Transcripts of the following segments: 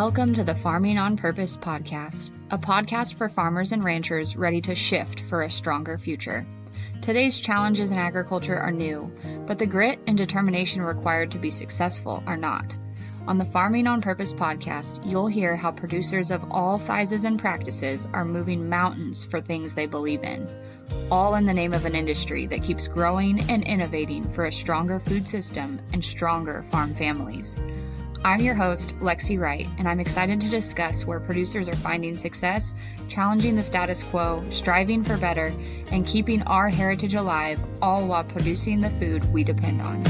Welcome to the Farming on Purpose podcast, a podcast for farmers and ranchers ready to shift for a stronger future. Today's challenges in agriculture are new, but the grit and determination required to be successful are not. On the Farming on Purpose podcast, you'll hear how producers of all sizes and practices are moving mountains for things they believe in, all in the name of an industry that keeps growing and innovating for a stronger food system and stronger farm families. I'm your host, Lexi Wright, and I'm excited to discuss where producers are finding success, challenging the status quo, striving for better, and keeping our heritage alive, all while producing the food we depend on.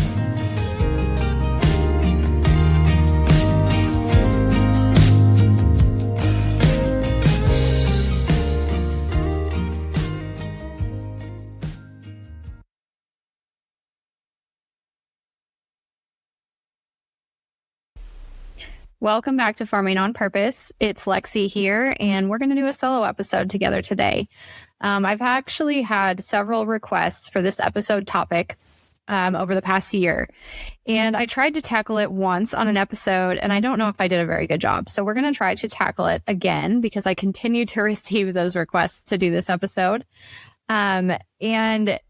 Welcome back to Farming on Purpose. It's Lexi here, and we're going to do a solo episode together today. I've actually had several requests for this episode topic over the past year, and I tried to tackle it once on an episode, and I don't know if I did a very good job. So we're going to try to tackle it again because I continue to receive those requests to do this episode. And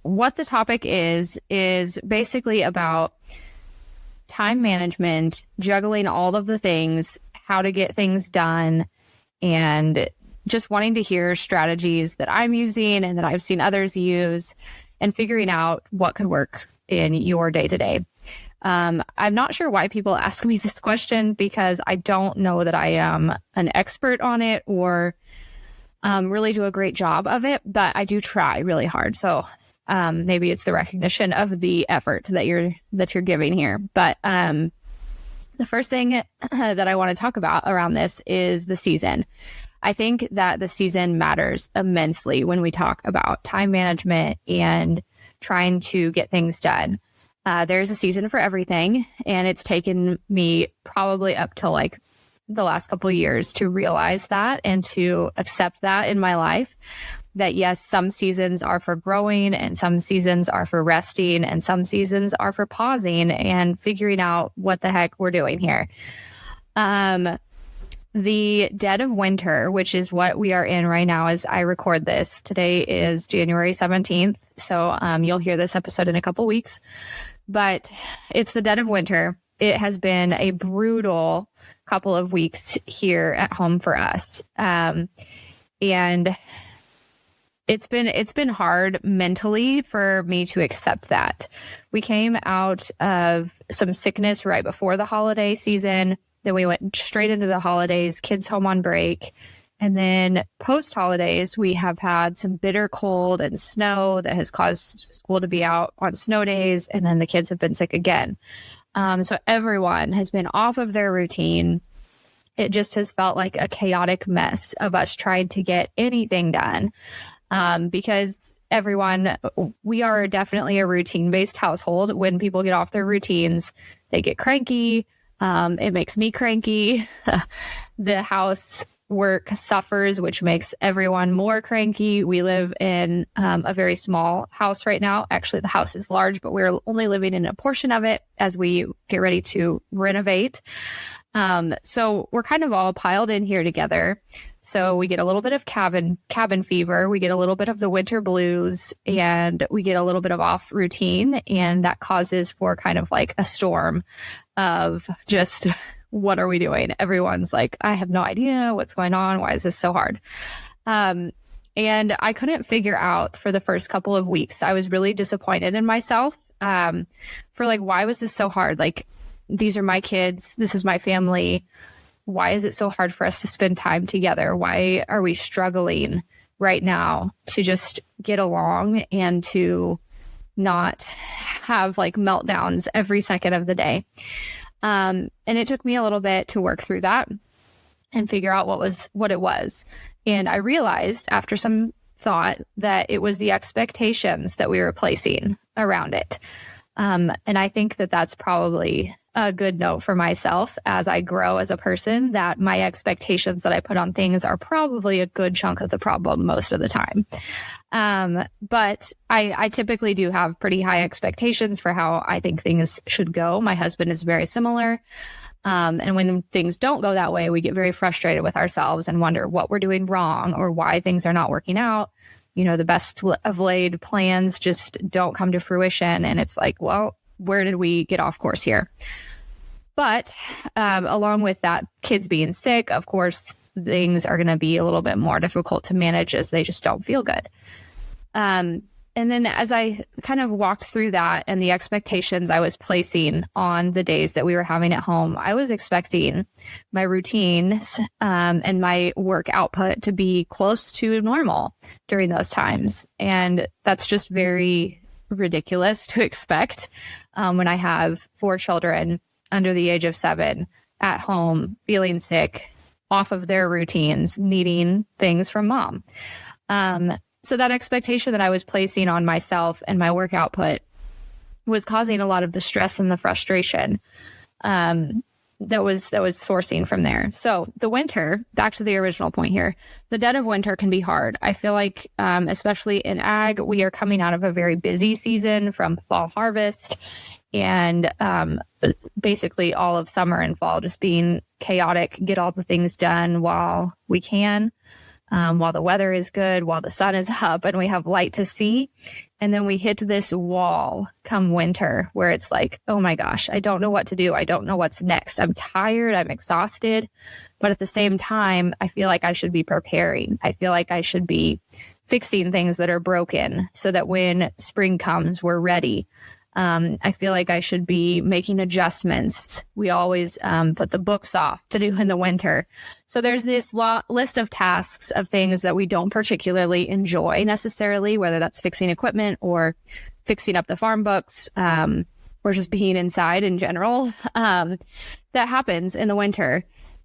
what the topic is basically about time management, juggling all of the things, how to get things done, and just wanting to hear strategies that I'm using and that I've seen others use and figuring out what could work in your day-to-day. I'm not sure why people ask me this question because I don't know that I am an expert on it or really do a great job of it, but I do try really hard. So maybe it's the recognition of the effort that you're giving here. But the first thing that I want to talk about around this is the season. I think that the season matters immensely when we talk about time management and trying to get things done. There's a season for everything, and it's taken me probably up to like the last couple of years to realize that and to accept that in my life. That yes, some seasons are for growing and some seasons are for resting and some seasons are for pausing and figuring out what the heck we're doing here. The dead of winter, which is what we are in right now as I record this. Today is January 17th. So you'll hear this episode in a couple weeks, but it's the dead of winter. It has been a brutal couple of weeks here at home for us. And it's been hard mentally for me to accept that. We came out of some sickness right before the holiday season. Then we went straight into the holidays, kids home on break. And then post-holidays, we have had some bitter cold and snow that has caused school to be out on snow days. And then the kids have been sick again. So everyone has been off of their routine. It just has felt like a chaotic mess of us trying to get anything done. Because we are definitely a routine-based household. When people get off their routines, they get cranky. It makes me cranky. The housework suffers, which makes everyone more cranky. We live in a very small house right now. Actually, the house is large, but we're only living in a portion of it as we get ready to renovate. So we're kind of all piled in here together. So we get a little bit of cabin fever, we get a little bit of the winter blues, and we get a little bit of off routine. And that causes for kind of like a storm of just, what are we doing? Everyone's like, I have no idea what's going on. Why is this so hard? And I couldn't figure out for the first couple of weeks. I was really disappointed in myself for like, why was this so hard? Like, these are my kids. This is my family. Why is it so hard for us to spend time together? Why are we struggling right now to just get along and to not have like meltdowns every second of the day? And it took me a little bit to work through that and figure out what it was. And I realized after some thought that it was the expectations that we were placing around it. And I think that that's probably a good note for myself as I grow as a person, that my expectations that I put on things are probably a good chunk of the problem most of the time. But I typically do have pretty high expectations for how I think things should go. My husband is very similar. And when things don't go that way, we get very frustrated with ourselves and wonder what we're doing wrong or why things are not working out. The best of laid plans just don't come to fruition. And it's like, well, where did we get off course here? But along with that, kids being sick, of course, things are going to be a little bit more difficult to manage as they just don't feel good. And then as I kind of walked through that and the expectations I was placing on the days that we were having at home, I was expecting my routines and my work output to be close to normal during those times. And that's just very ridiculous to expect when I have 4 children under the age of 7 at home, feeling sick, off of their routines, needing things from mom. So that expectation that I was placing on myself and my work output was causing a lot of the stress and the frustration that was sourcing from there. So the winter, back to the original point here, the dead of winter can be hard. I feel like, especially in ag, we are coming out of a very busy season from fall harvest and basically all of summer and fall just being chaotic, get all the things done while we can. While the weather is good, while the sun is up and we have light to see. And then we hit this wall come winter where it's like, oh my gosh, I don't know what to do. I don't know what's next. I'm tired. I'm exhausted. But at the same time, I feel like I should be preparing. I feel like I should be fixing things that are broken so that when spring comes, we're ready. I feel like I should be making adjustments. We always put the books off to do in the winter. So there's this list of tasks of things that we don't particularly enjoy necessarily, whether that's fixing equipment or fixing up the farm books or just being inside in general. That happens in the winter.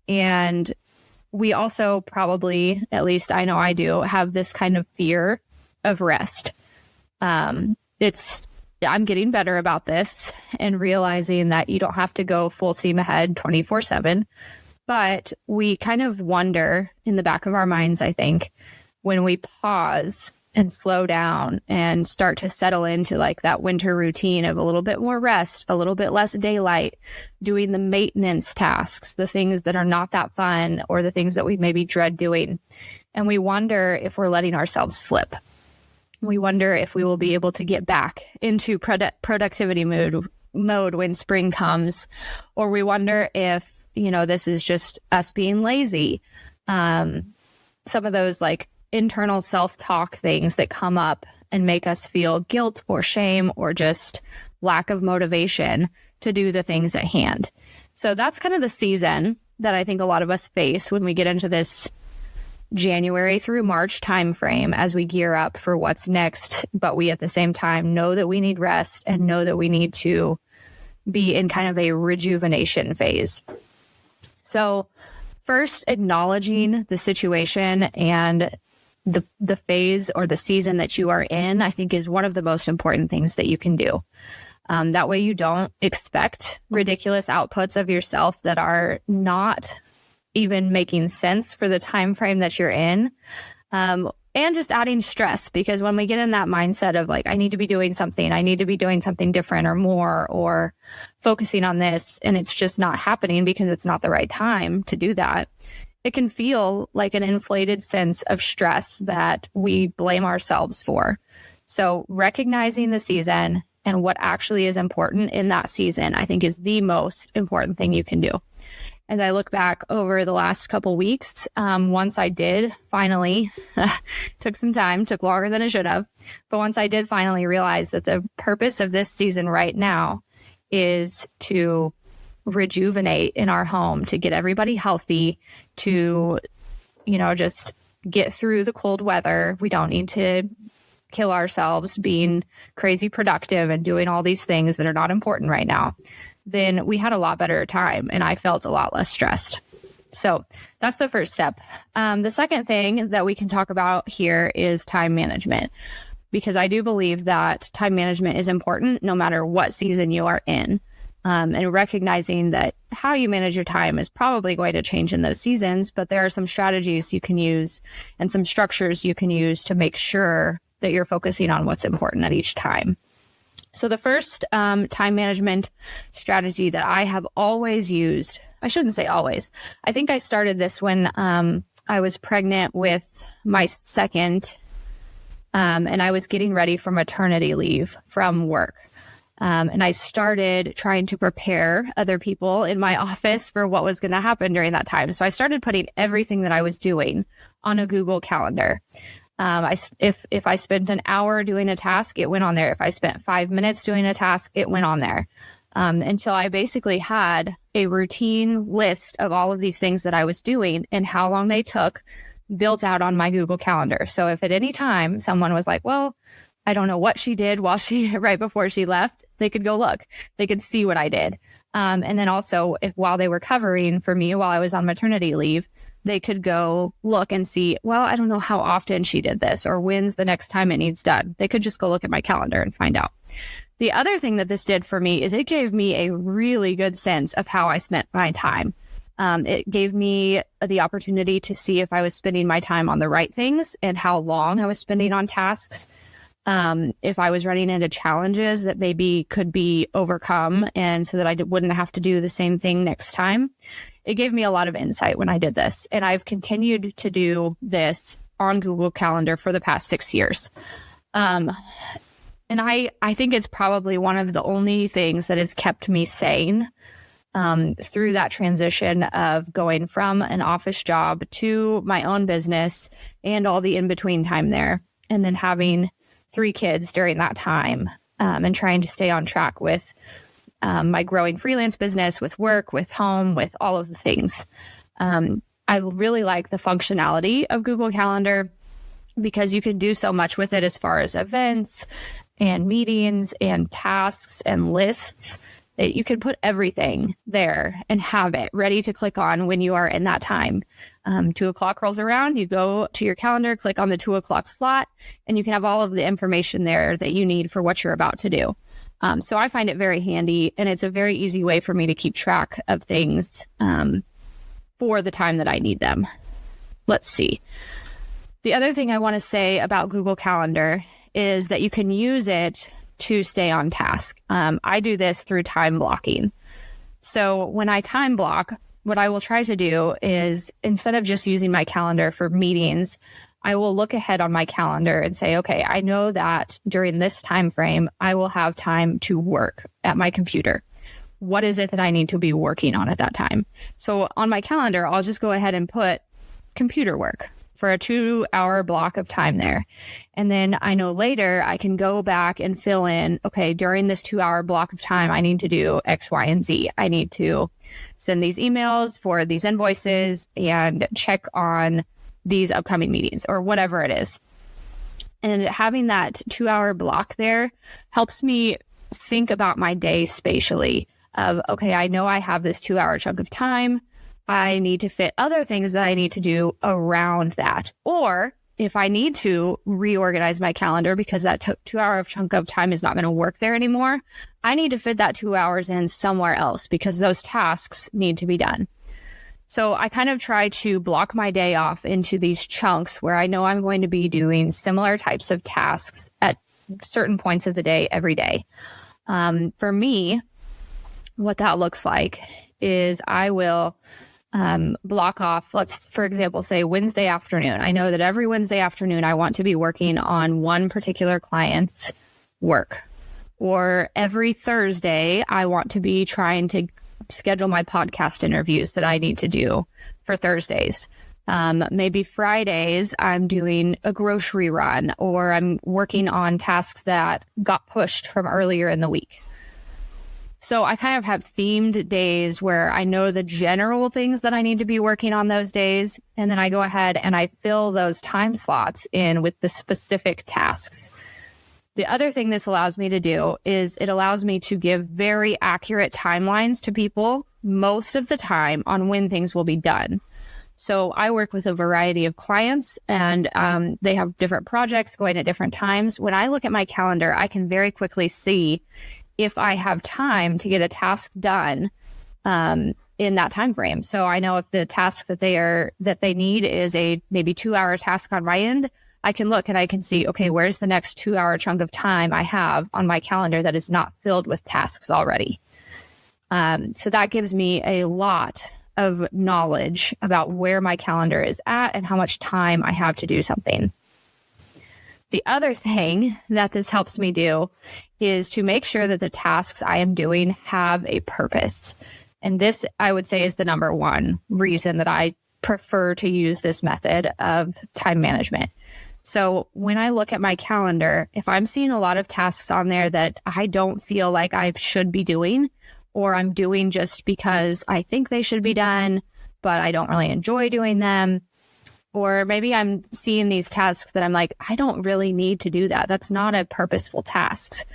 And we also probably, at least I know I do, have this kind of fear of rest. I'm getting better about this and realizing that you don't have to go full steam ahead 24/7, but we kind of wonder in the back of our minds, I think, when we pause and slow down and start to settle into like that winter routine of a little bit more rest, a little bit less daylight, doing the maintenance tasks, the things that are not that fun or the things that we maybe dread doing. And we wonder if we're letting ourselves slip. We wonder if we will be able to get back into productivity mode when spring comes, or we wonder if, this is just us being lazy. Some of those like internal self-talk things that come up and make us feel guilt or shame or just lack of motivation to do the things at hand. So that's kind of the season that I think a lot of us face when we get into this January through March timeframe as we gear up for what's next, but we at the same time know that we need rest and know that we need to be in kind of a rejuvenation phase. So first, acknowledging the situation and the phase or the season that you are in, I think is one of the most important things that you can do. That way you don't expect ridiculous outputs of yourself that are not even making sense for the time frame that you're in, and just adding stress, because when we get in that mindset of like, I need to be doing something different or more, or focusing on this, and it's just not happening because it's not the right time to do that, it can feel like an inflated sense of stress that we blame ourselves for. So recognizing the season and what actually is important in that season, I think, is the most important thing you can do. As I look back over the last couple weeks, once I did finally, took some time, took longer than it should have, but once I did finally realize that the purpose of this season right now is to rejuvenate in our home, to get everybody healthy, to, just get through the cold weather. We don't need to kill ourselves being crazy productive and doing all these things that are not important right now. Then we had a lot better time and I felt a lot less stressed. So that's the first step. The second thing that we can talk about here is time management, because I do believe that time management is important no matter what season you are in. And recognizing that how you manage your time is probably going to change in those seasons, but there are some strategies you can use and some structures you can use to make sure that you're focusing on what's important at each time. So the first time management strategy that I have always used, I shouldn't say always. I think I started this when I was pregnant with my second, and I was getting ready for maternity leave from work. And I started trying to prepare other people in my office for what was going to happen during that time. So I started putting everything that I was doing on a Google Calendar. If I spent an hour doing a task, it went on there. If I spent 5 minutes doing a task, it went on there. Until I basically had a routine list of all of these things that I was doing and how long they took built out on my Google Calendar. So if at any time someone was like, well, I don't know what she did right before she left, they could go look. They could see what I did. And then also, while they were covering for me while I was on maternity leave, they could go look and see, well, I don't know how often she did this or when's the next time it needs done. They could just go look at my calendar and find out. The other thing that this did for me is it gave me a really good sense of how I spent my time. It gave me the opportunity to see if I was spending my time on the right things and how long I was spending on tasks. If I was running into challenges that maybe could be overcome and so that I wouldn't have to do the same thing next time. It gave me a lot of insight when I did this. And I've continued to do this on Google Calendar for the past 6 years. And I think it's probably one of the only things that has kept me sane through that transition of going from an office job to my own business and all the in-between time there. And then having 3 kids during that time, and trying to stay on track with my growing freelance business, with work, with home, with all of the things. I really like the functionality of Google Calendar because you can do so much with it as far as events and meetings and tasks and lists that you can put everything there and have it ready to click on when you are in that time. 2 o'clock rolls around, you go to your calendar, click on the 2 o'clock slot, and you can have all of the information there that you need for what you're about to do. So I find it very handy, and it's a very easy way for me to keep track of things for the time that I need them. Let's see. The other thing I want to say about Google Calendar is that you can use it to stay on task. I do this through time blocking. So when I time block, what I will try to do is instead of just using my calendar for meetings, I will look ahead on my calendar and say, okay, I know that during this time frame, I will have time to work at my computer. What is it that I need to be working on at that time? So on my calendar, I'll just go ahead and put computer work for a 2-hour block of time there. And then I know later I can go back and fill in, okay, during this 2-hour block of time, I need to do X, Y, and Z. I need to send these emails for these invoices and check on these upcoming meetings or whatever it is. And having that 2-hour block there helps me think about my day spatially of, okay, I know I have this 2-hour chunk of time. I need to fit other things that I need to do around that. Or if I need to reorganize my calendar because that 2-hour chunk of time is not going to work there anymore, I need to fit that 2 hours in somewhere else because those tasks need to be done. So I kind of try to block my day off into these chunks where I know I'm going to be doing similar types of tasks at certain points of the day every day. For me, what that looks like is I will block off, let's, for example, say Wednesday afternoon. I know that every Wednesday afternoon, I want to be working on one particular client's work. Or every Thursday, I want to be trying to schedule my podcast interviews that I need to do for Thursdays. Maybe Fridays, I'm doing a grocery run or I'm working on tasks that got pushed from earlier in the week. So I kind of have themed days where I know the general things that I need to be working on those days. And then I go ahead and I fill those time slots in with the specific tasks. The other thing this allows me to do is it allows me to give very accurate timelines to people most of the time on when things will be done. So I work with a variety of clients and they have different projects going at different times. When I look at my calendar, I can very quickly see if I have time to get a task done in that time frame. So I know if the task that they need is a maybe 2-hour task on my end, I can look and I can see, okay, where's the next 2-hour chunk of time I have on my calendar that is not filled with tasks already? So that gives me a lot of knowledge about where my calendar is at and how much time I have to do something. The other thing that this helps me do is to make sure that the tasks I am doing have a purpose. And this, I would say, is the number one reason that I prefer to use this method of time management. So when I look at my calendar, if I'm seeing a lot of tasks on there that I don't feel like I should be doing, or I'm doing just because I think they should be done, but I don't really enjoy doing them, or maybe I'm seeing these tasks that I'm like, I don't really need to do that. That's not a purposeful task.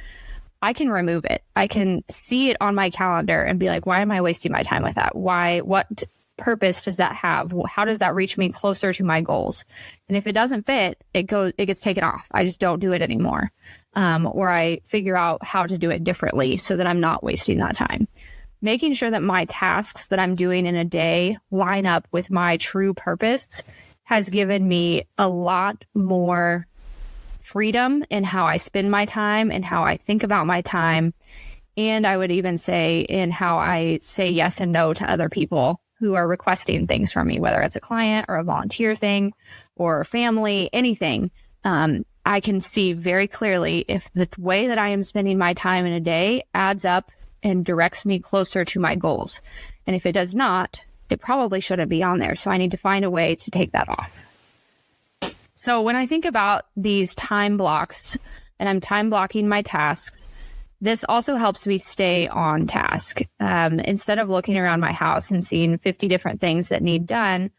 I can remove it. I can see it on my calendar and be like, why am I wasting my time with that? What purpose does that have? How does that reach me closer to my goals? And if it doesn't fit, it gets taken off. I just don't do it anymore. Or I figure out how to do it differently so that I'm not wasting that time. Making sure that my tasks that I'm doing in a day line up with my true purpose has given me a lot more freedom in how I spend my time and how I think about my time. And I would even say in how I say yes and no to other people who are requesting things from me, whether it's a client or a volunteer thing or family, anything. I can see very clearly if the way that I am spending my time in a day adds up and directs me closer to my goals. And if it does not, it probably shouldn't be on there. So I need to find a way to take that off. So when I think about these time blocks and I'm time blocking my tasks, this also helps me stay on task. Instead of looking around my house and seeing 50 different things that need done,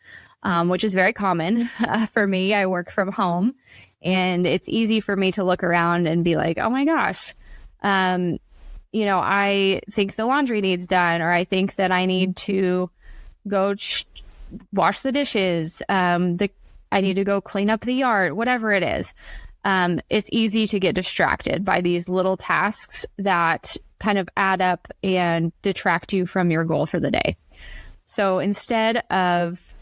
which is very common for me. I work from home and it's easy for me to look around and be like, oh my gosh, I think the laundry needs done, or I think that I need to go wash the dishes. I need to go clean up the yard, whatever it is. It's easy to get distracted by these little tasks that kind of add up and detract you from your goal for the day. So instead of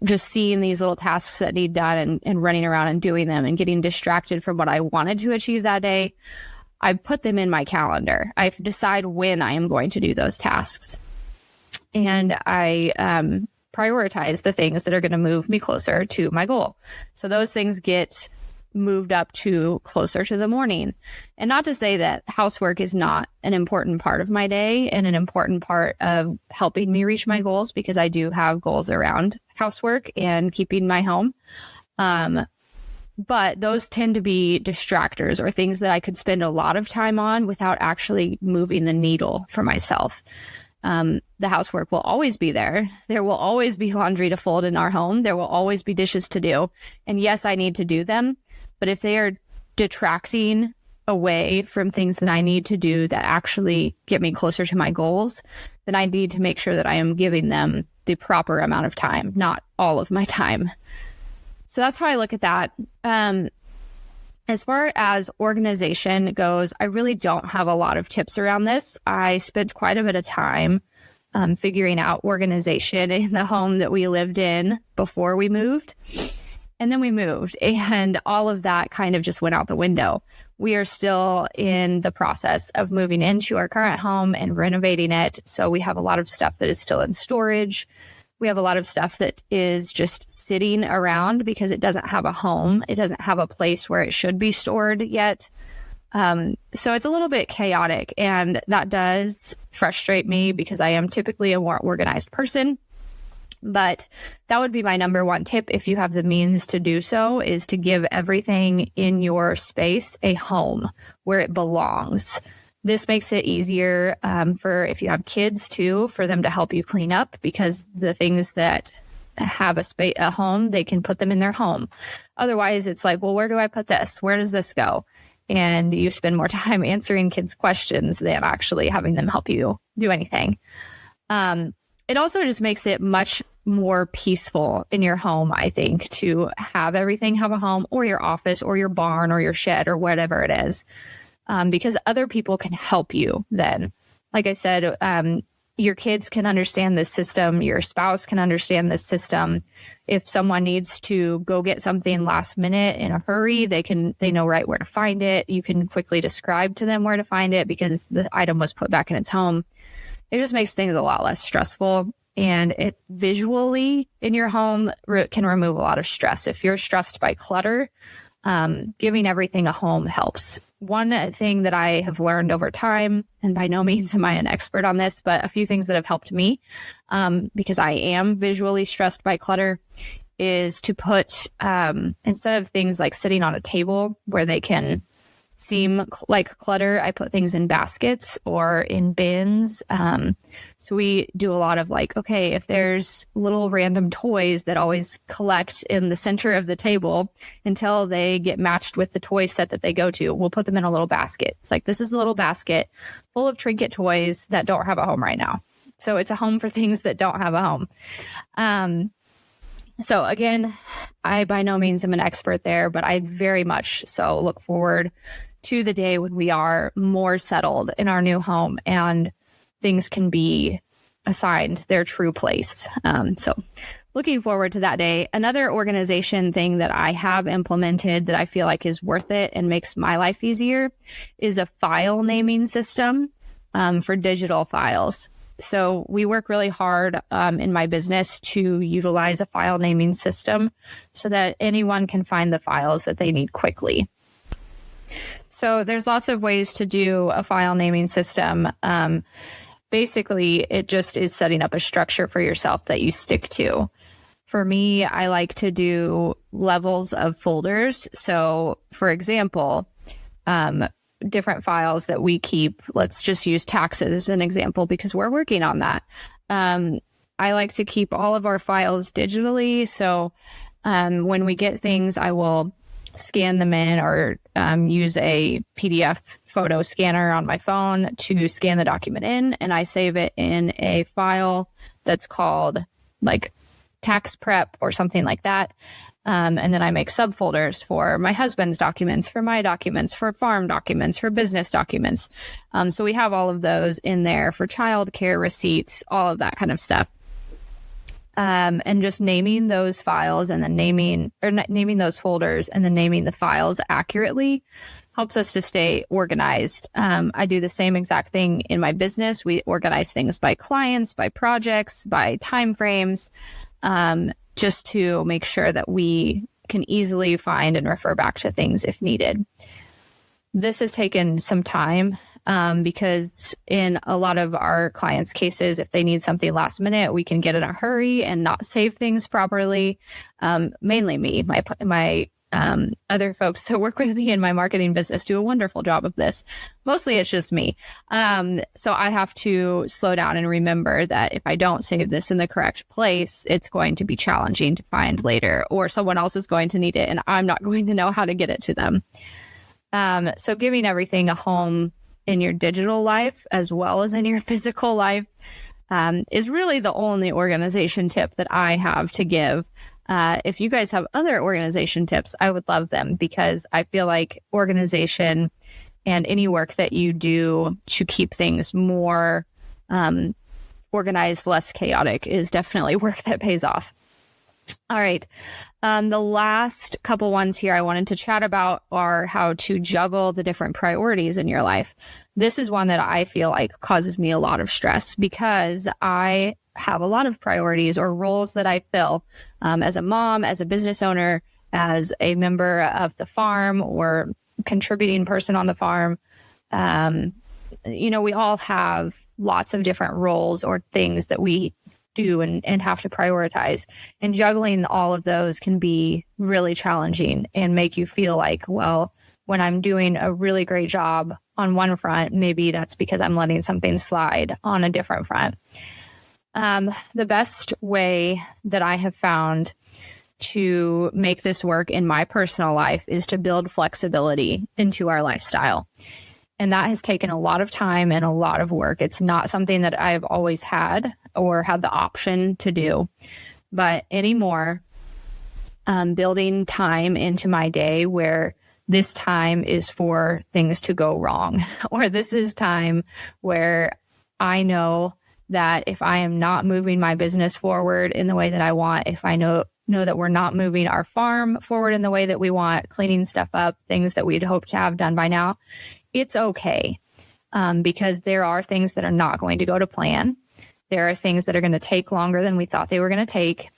just seeing these little tasks that need done and running around and doing them and getting distracted from what I wanted to achieve that day, I put them in my calendar. I decide when I am going to do those tasks. And I prioritize the things that are going to move me closer to my goal. So those things get moved up to closer to the morning. And not to say that housework is not an important part of my day and an important part of helping me reach my goals, because I do have goals around housework and keeping my home. But those tend to be distractors or things that I could spend a lot of time on without actually moving the needle for myself. The housework will always be there. There will always be laundry to fold in our home. There will always be dishes to do. And yes, I need to do them. But if they are detracting away from things that I need to do that actually get me closer to my goals, then I need to make sure that I am giving them the proper amount of time, not all of my time. So that's how I look at that. As far as organization goes, I really don't have a lot of tips around this. I spent quite a bit of time figuring out organization in the home that we lived in before we moved. And then we moved, and all of that kind of just went out the window. We are still in the process of moving into our current home and renovating it. So we have a lot of stuff that is still in storage. We have a lot of stuff that is just sitting around because it doesn't have a home. It doesn't have a place where it should be stored yet. So it's a little bit chaotic, and that does frustrate me because I am typically a more organized person. But that would be my number one tip, if you have the means to do so, is to give everything in your space a home where it belongs. This makes it easier for if you have kids too, for them to help you clean up, because the things that have a home, they can put them in their home. Otherwise, it's like, well, where do I put this? Where does this go? And you spend more time answering kids' questions than actually having them help you do anything. It also just makes it much more peaceful in your home, I think, to have everything have a home, or your office or your barn or your shed or whatever it is, because other people can help you then. Like I said, your kids can understand this system. Your spouse can understand this system. If someone needs to go get something last minute in a hurry, they know right where to find it. You can quickly describe to them where to find it because the item was put back in its home. It just makes things a lot less stressful. And it visually in your home can remove a lot of stress. If you're stressed by clutter, giving everything a home helps. One thing that I have learned over time, and by no means am I an expert on this, but a few things that have helped me, because I am visually stressed by clutter, is to put, instead of things like sitting on a table where they can seem like clutter, I put things in baskets or in bins. So we do a lot of like, okay, if there's little random toys that always collect in the center of the table until they get matched with the toy set that they go to, we'll put them in a little basket. It's like, this is a little basket full of trinket toys that don't have a home right now. So it's a home for things that don't have a home. So again, I by no means am an expert there, but I very much so look forward to the day when we are more settled in our new home and things can be assigned their true place. So looking forward to that day. Another organization thing that I have implemented that I feel like is worth it and makes my life easier is a file naming system for digital files. So we work really hard in my business to utilize a file naming system so that anyone can find the files that they need quickly. So there's lots of ways to do a file naming system. Basically, it just is setting up a structure for yourself that you stick to. For me, I like to do levels of folders. So for example, different files that we keep, let's just use taxes as an example because we're working on that. I like to keep all of our files digitally. So when we get things, I will scan them in or use a PDF photo scanner on my phone to scan the document in, and I save it in a file that's called like tax prep or something like that. And then I make subfolders for my husband's documents, for my documents, for farm documents, for business documents. So we have all of those in there for childcare receipts, all of that kind of stuff. And just naming those files and then naming those folders and then naming the files accurately helps us to stay organized. I do the same exact thing in my business. We organize things by clients, by projects, by timeframes, just to make sure that we can easily find and refer back to things if needed. This has taken some time. Because in a lot of our clients' cases, if they need something last minute, we can get in a hurry and not save things properly. Mainly me, my other folks that work with me in my marketing business do a wonderful job of this. Mostly it's just me. So I have to slow down and remember that if I don't save this in the correct place, it's going to be challenging to find later, or someone else is going to need it and I'm not going to know how to get it to them. So giving everything a home in your digital life as well as in your physical life is really the only organization tip that I have to give. If you guys have other organization tips, I would love them because I feel like organization and any work that you do to keep things more organized, less chaotic is definitely work that pays off. All right. The last couple ones here I wanted to chat about are how to juggle the different priorities in your life. This is one that I feel like causes me a lot of stress because I have a lot of priorities or roles that I fill as a mom, as a business owner, as a member of the farm or contributing person on the farm. We all have lots of different roles or things that we do and have to prioritize, and juggling all of those can be really challenging and make you feel like, well, when I'm doing a really great job on one front, maybe that's because I'm letting something slide on a different front. The best way that I have found to make this work in my personal life is to build flexibility into our lifestyle. And that has taken a lot of time and a lot of work. It's not something that I've always had or had the option to do. But anymore, building time into my day where this time is for things to go wrong, or this is time where I know that if I am not moving my business forward in the way that I want, if I know that we're not moving our farm forward in the way that we want, cleaning stuff up, things that we'd hoped to have done by now, it's okay. Because there are things that are not going to go to plan. There are things that are going to take longer than we thought they were going to take.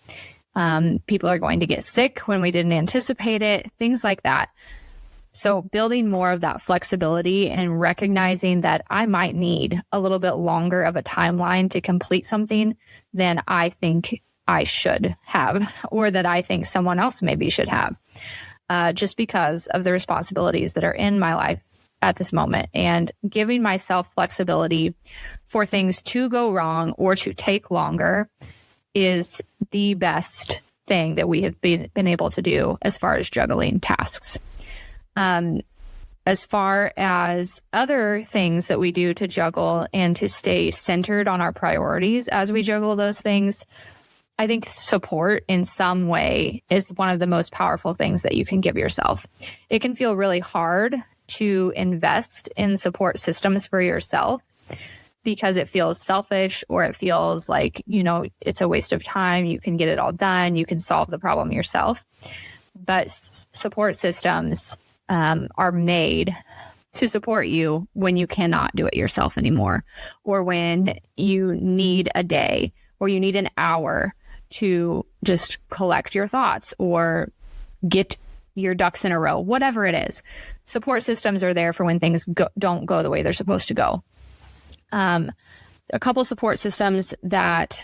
People are going to get sick when we didn't anticipate it, things like that. So building more of that flexibility and recognizing that I might need a little bit longer of a timeline to complete something than I think I should have, or that I think someone else maybe should have, just because of the responsibilities that are in my life at this moment, and giving myself flexibility for things to go wrong or to take longer is the best thing that we have been able to do as far as juggling tasks. As far as other things that we do to juggle and to stay centered on our priorities as we juggle those things, I think support in some way is one of the most powerful things that you can give yourself. It can feel really hard to invest in support systems for yourself because it feels selfish, or it feels like, it's a waste of time. You can get it all done. You can solve the problem yourself. But support systems are made to support you when you cannot do it yourself anymore, or when you need a day or you need an hour to just collect your thoughts or get your ducks in a row, whatever it is. Support systems are there for when things don't go the way they're supposed to go. A couple support systems that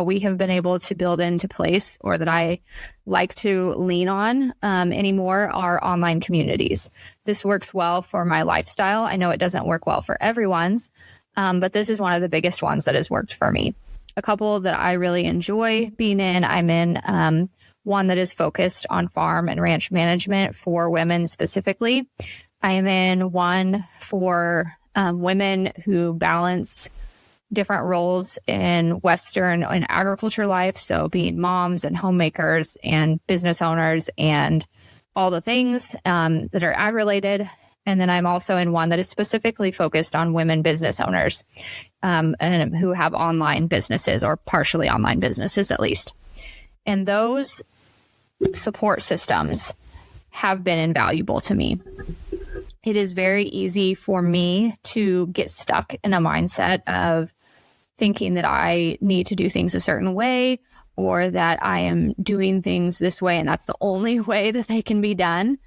we have been able to build into place, or that I like to lean on anymore, are online communities. This works well for my lifestyle. I know it doesn't work well for everyone's, but this is one of the biggest ones that has worked for me. A couple that I really enjoy being in, I'm in one that is focused on farm and ranch management for women specifically. I am in one for women who balance different roles in Western and agriculture life. So being moms and homemakers and business owners and all the things that are ag-related. And then I'm also in one that is specifically focused on women business owners and who have online businesses, or partially online businesses at least. And those support systems have been invaluable to me. It is very easy for me to get stuck in a mindset of thinking that I need to do things a certain way, or that I am doing things this way and that's the only way that they can be done.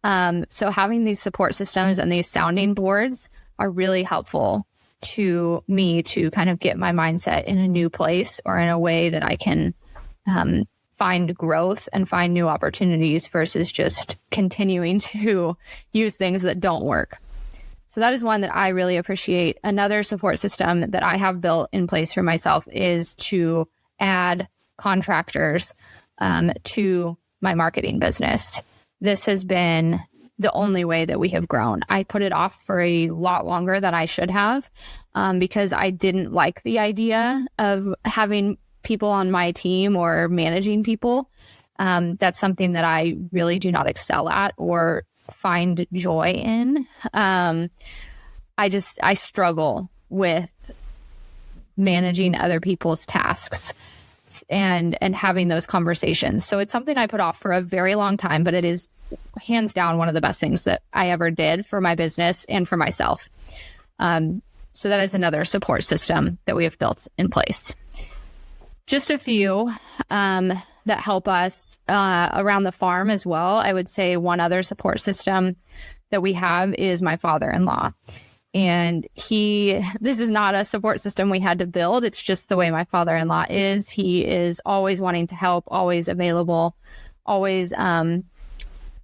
So having these support systems and these sounding boards are really helpful to me to kind of get my mindset in a new place, or in a way that I can find growth and find new opportunities versus just continuing to use things that don't work. So that is one that I really appreciate. Another support system that I have built in place for myself is to add contractors to my marketing business. This has been the only way that we have grown. I put it off for a lot longer than I should have because I didn't like the idea of having people on my team or managing people. That's something that I really do not excel at or find joy in. I struggle with managing other people's tasks and having those conversations. So it's something I put off for a very long time, but it is hands down one of the best things that I ever did for my business and for myself. So that is another support system that we have built in place. Just a few that help us around the farm as well. I would say one other support system that we have is my father-in-law. And this is not a support system we had to build. It's just the way my father-in-law is. He is always wanting to help, always available, always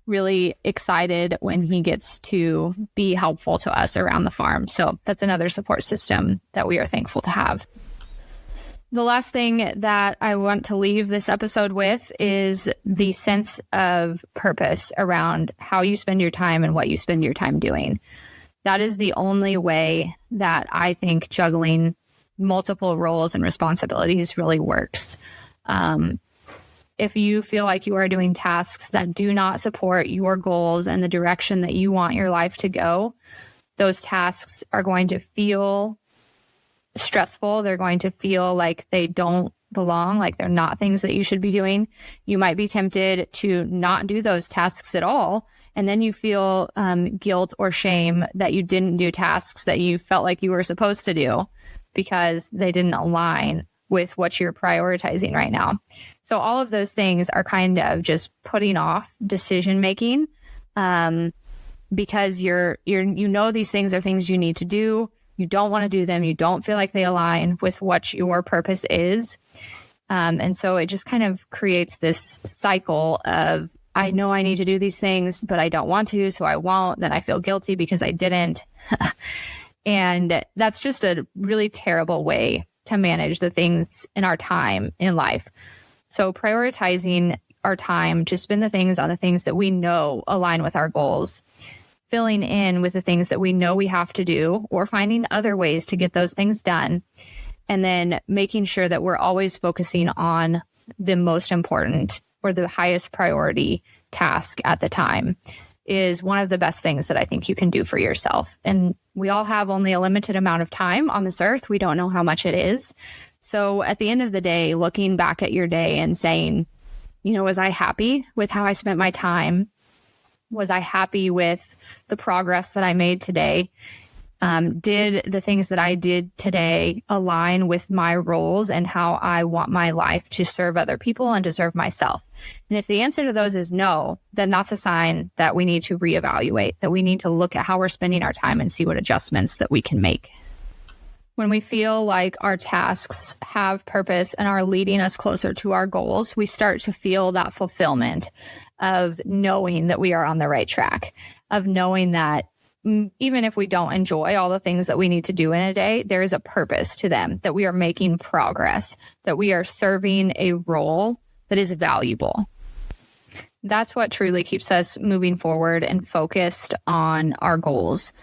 really excited when he gets to be helpful to us around the farm. So that's another support system that we are thankful to have. The last thing that I want to leave this episode with is the sense of purpose around how you spend your time and what you spend your time doing. That is the only way that I think juggling multiple roles and responsibilities really works. If you feel like you are doing tasks that do not support your goals and the direction that you want your life to go, those tasks are going to feel stressful. They're going to feel like they don't belong, like they're not things that you should be doing. You might be tempted to not do those tasks at all. And then you feel guilt or shame that you didn't do tasks that you felt like you were supposed to do because they didn't align with what you're prioritizing right now. So all of those things are kind of just putting off decision making because you know these things are things you need to do. You don't want to do them. You don't feel like they align with what your purpose is. And so it just kind of creates this cycle of, I know I need to do these things, but I don't want to, so I won't. Then I feel guilty because I didn't. And that's just a really terrible way to manage the things in our time in life. So prioritizing our time to spend the things on the things that we know align with our goals, filling in with the things that we know we have to do, or finding other ways to get those things done. And then making sure that we're always focusing on the most important or the highest priority task at the time is one of the best things that I think you can do for yourself. And we all have only a limited amount of time on this earth. We don't know how much it is. So at the end of the day, looking back at your day and saying, was I happy with how I spent my time? Was I happy with the progress that I made today? Did the things that I did today align with my roles and how I want my life to serve other people and to serve myself? And if the answer to those is no, then that's a sign that we need to reevaluate, that we need to look at how we're spending our time and see what adjustments that we can make. When we feel like our tasks have purpose and are leading us closer to our goals, we start to feel that fulfillment of knowing that we are on the right track, of knowing that even if we don't enjoy all the things that we need to do in a day, there is a purpose to them, that we are making progress, that we are serving a role that is valuable. That's what truly keeps us moving forward and focused on our goals.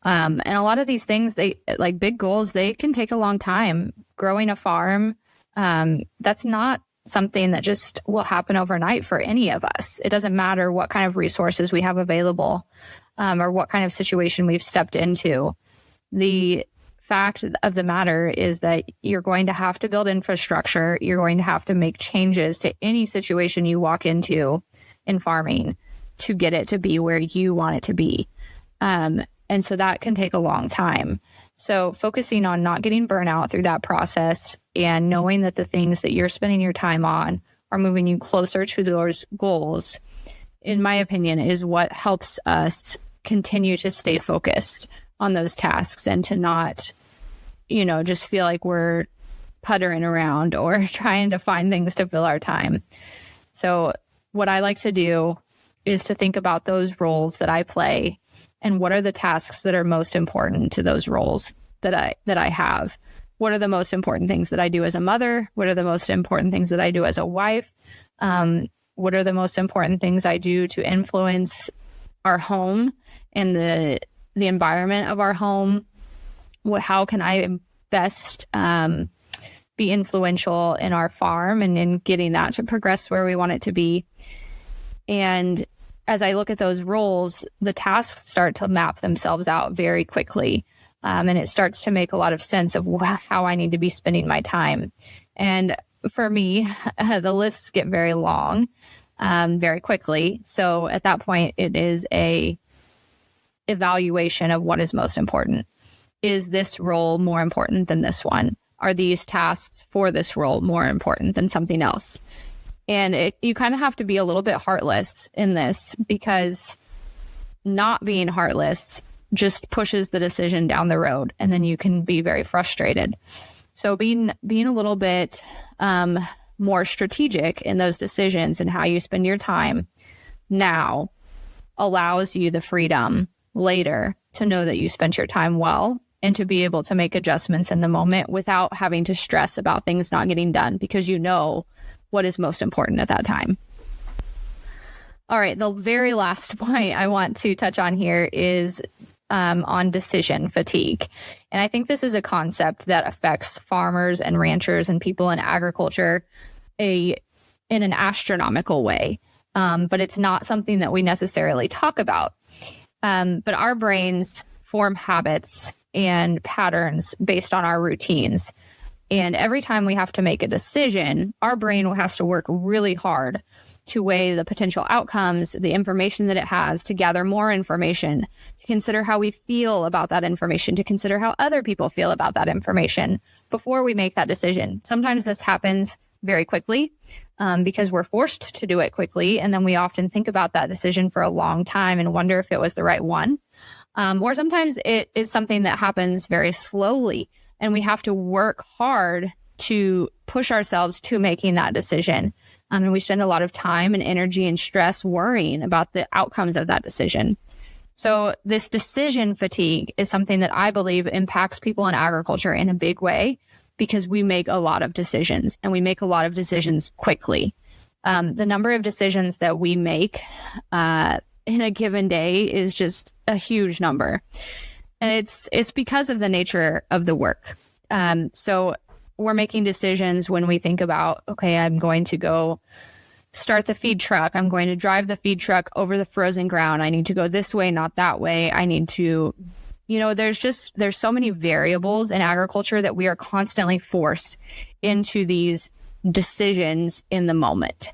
And a lot of these things, they like big goals, they can take a long time. Growing a farm, that's not something that just will happen overnight for any of us. It doesn't matter what kind of resources we have available. Or what kind of situation we've stepped into. The fact of the matter is that you're going to have to build infrastructure. You're going to have to make changes to any situation you walk into in farming to get it to be where you want it to be. And so that can take a long time. So focusing on not getting burnout through that process and knowing that the things that you're spending your time on are moving you closer to those goals, in my opinion, is what helps us continue to stay focused on those tasks and to not, just feel like we're puttering around or trying to find things to fill our time. So what I like to do is to think about those roles that I play and what are the tasks that are most important to those roles that I have. What are the most important things that I do as a mother? What are the most important things that I do as a wife? What are the most important things I do to influence our home and the environment of our home? How can I best be influential in our farm and in getting that to progress where we want it to be? And as I look at those roles, the tasks start to map themselves out very quickly. And it starts to make a lot of sense of how I need to be spending my time. And for me, the lists get very long very quickly. So at that point, it is a evaluation of what is most important. Is this role more important than this one? Are these tasks for this role more important than something else? And you kind of have to be a little bit heartless in this, because not being heartless just pushes the decision down the road, and then you can be very frustrated. So being a little bit more strategic in those decisions and how you spend your time now allows you the freedom later to know that you spent your time well and to be able to make adjustments in the moment without having to stress about things not getting done, because you know what is most important at that time. All right, the very last point I want to touch on here is on decision fatigue. And I think this is a concept that affects farmers and ranchers and people in agriculture in an astronomical way. But it's not something that we necessarily talk about. But our brains form habits and patterns based on our routines. And every time we have to make a decision, our brain has to work really hard to weigh the potential outcomes, the information that it has, to gather more information, to consider how we feel about that information, to consider how other people feel about that information before we make that decision. Sometimes this happens very quickly because we're forced to do it quickly. And then we often think about that decision for a long time and wonder if it was the right one. Or sometimes it is something that happens very slowly and we have to work hard to push ourselves to making that decision. And we spend a lot of time and energy and stress worrying about the outcomes of that decision. So this decision fatigue is something that I believe impacts people in agriculture in a big way because we make a lot of decisions and we make a lot of decisions quickly. The number of decisions that we make in a given day is just a huge number. And it's because of the nature of the work. So we're making decisions when we think about, okay, I'm going to go start the feed truck. I'm going to drive the feed truck over the frozen ground. I need to go this way, not that way. I need to, there's so many variables in agriculture that we are constantly forced into these decisions in the moment,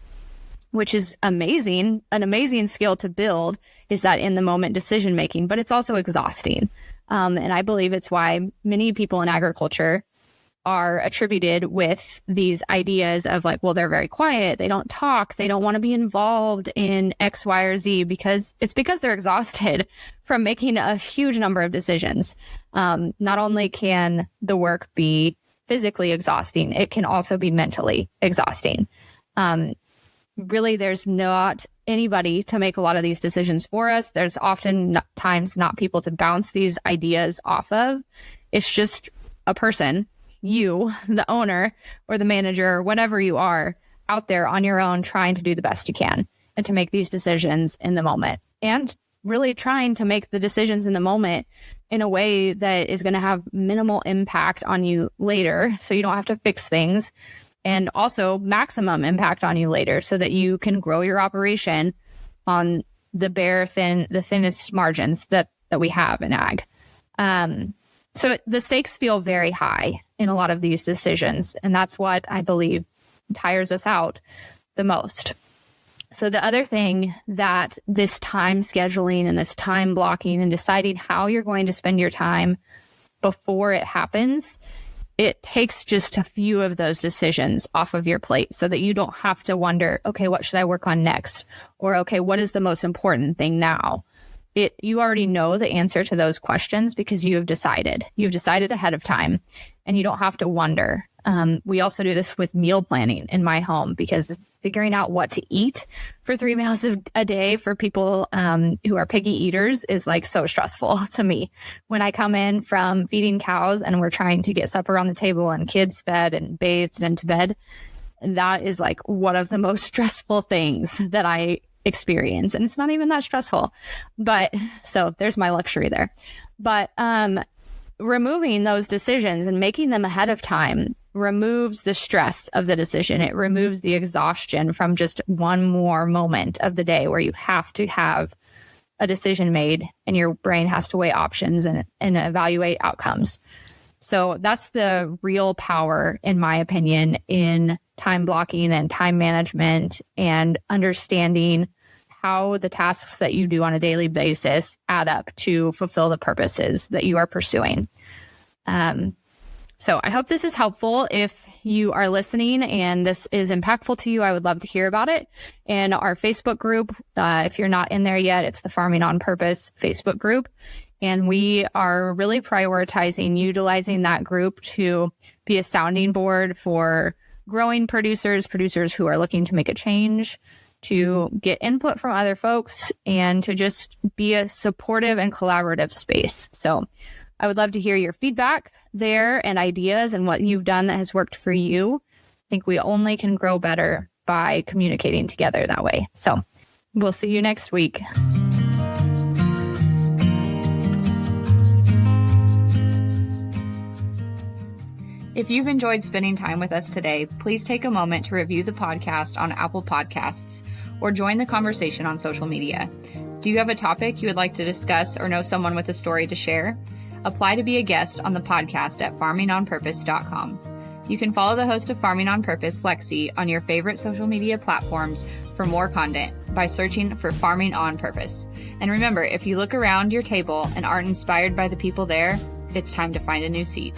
which is amazing. An amazing skill to build is that in the moment decision making, but it's also exhausting. And I believe it's why many people in agriculture are attributed with these ideas of like, well, they're very quiet. They don't talk. They don't want to be involved in X, Y, or Z because they're exhausted from making a huge number of decisions. Not only can the work be physically exhausting, it can also be mentally exhausting. Really, there's not anybody to make a lot of these decisions for us. There's often times not people to bounce these ideas off of. It's just a person, you, the owner or the manager, or whatever you are, out there on your own trying to do the best you can and to make these decisions in the moment, and really trying to make the decisions in the moment in a way that is going to have minimal impact on you later so you don't have to fix things, and also maximum impact on you later so that you can grow your operation on the thinnest margins that we have in ag. So the stakes feel very high in a lot of these decisions, and that's what I believe tires us out the most. So the other thing that this time scheduling and this time blocking and deciding how you're going to spend your time before it happens, it takes just a few of those decisions off of your plate so that you don't have to wonder, okay, what should I work on next? Or, okay, what is the most important thing now? You already know the answer to those questions because you have decided. You've decided ahead of time and you don't have to wonder. We also do this with meal planning in my home because figuring out what to eat for 3 meals a day for people who are picky eaters is like so stressful to me. When I come in from feeding cows and we're trying to get supper on the table and kids fed and bathed and to bed, that is like one of the most stressful things that I experience. And it's not even that stressful, but so there's my luxury there. But removing those decisions and making them ahead of time removes the stress of the decision. It removes the exhaustion from just one more moment of the day where you have to have a decision made and your brain has to weigh options and evaluate outcomes. So that's the real power, in my opinion, in time blocking and time management and understanding how the tasks that you do on a daily basis add up to fulfill the purposes that you are pursuing. So I hope this is helpful. If you are listening and this is impactful to you, I would love to hear about it. In our Facebook group, if you're not in there yet, it's the Farming on Purpose Facebook group. And we are really prioritizing utilizing that group to be a sounding board for growing producers who are looking to make a change, to get input from other folks, and to just be a supportive and collaborative space. So I would love to hear your feedback there and ideas and what you've done that has worked for you. I think we only can grow better by communicating together that way. So we'll see you next week. If you've enjoyed spending time with us today, please take a moment to review the podcast on Apple Podcasts or join the conversation on social media. Do you have a topic you would like to discuss or know someone with a story to share? apply to be a guest on the podcast at farmingonpurpose.com. You can follow the host of Farming on Purpose, Lexi, on your favorite social media platforms for more content by searching for Farming on Purpose. And remember, if you look around your table and aren't inspired by the people there, it's time to find a new seat.